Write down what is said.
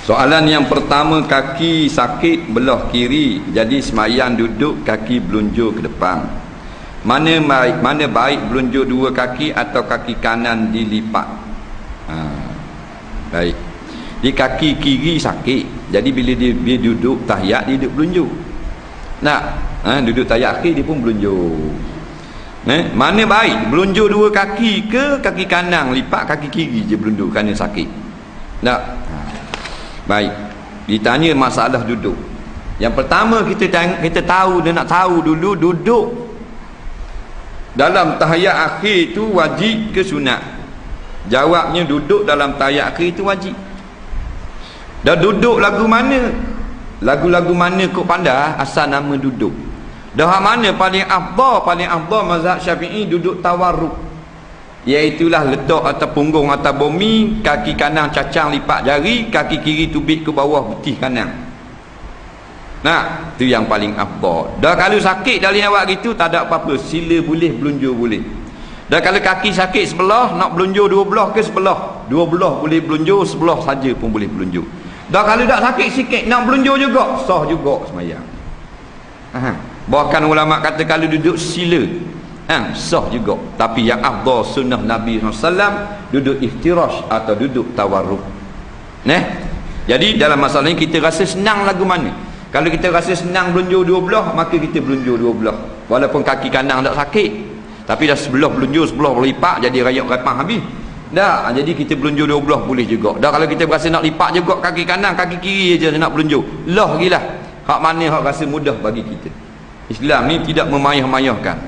Soalan yang pertama, kaki sakit belah kiri, jadi semayang duduk kaki belunjuk ke depan. Mana baik belunjuk dua kaki atau kaki kanan dilipat? Baik. Di kaki kiri sakit, jadi bila dia duduk tahiyat, dia duduk belunjuk. Duduk tahiyat akhir dia pun belunjuk. Mana baik belunjuk dua kaki ke kaki kanan lipat kaki kiri je belunjuk kerana sakit? Baik, ditanya masalah duduk. Yang pertama kita tahu, dia nak tahu dulu duduk dalam tahiyat akhir itu wajib ke sunat? Jawabnya duduk dalam tahiyat akhir itu wajib. Dan duduk lagu mana? Lagu-lagu mana kau pandai asal nama duduk. Dah mana paling afdal mazhab Syafi'i duduk tawarruk. Iaitulah letak atas punggung atas bumi, kaki kanan cacang lipat jari, kaki kiri tubik ke bawah betih kanan. Itu yang paling afdal. Dah kalau sakit dari awak gitu tak ada apa-apa, sila boleh, belunjur boleh. Dah kalau kaki sakit sebelah, nak belunjur dua belah ke sebelah, dua belah boleh belunjur, sebelah saja pun boleh belunjur. Dah kalau tak sakit sikit, nak belunjur juga, sah juga semayang. Bahkan ulama kata kalau duduk sila, sah juga. Tapi yang afdal sunnah Nabi SAW duduk iftirash atau duduk tawarruk. Jadi dalam masalah ini kita rasa senang lagu mana? Kalau kita rasa senang belunjur dua belah, maka kita belunjur dua belah, walaupun kaki kanan tak sakit. Tapi dah sebelah belunjur, sebelah lipat, jadi rayak repang habis. Jadi kita belunjur dua belah boleh juga. Kalau kita berasa nak lipat juga kaki kanan, kaki kiri je nak belunjur, lah gila. Hak mana hak rasa mudah bagi kita. Islam ni tidak memayah-mayahkan.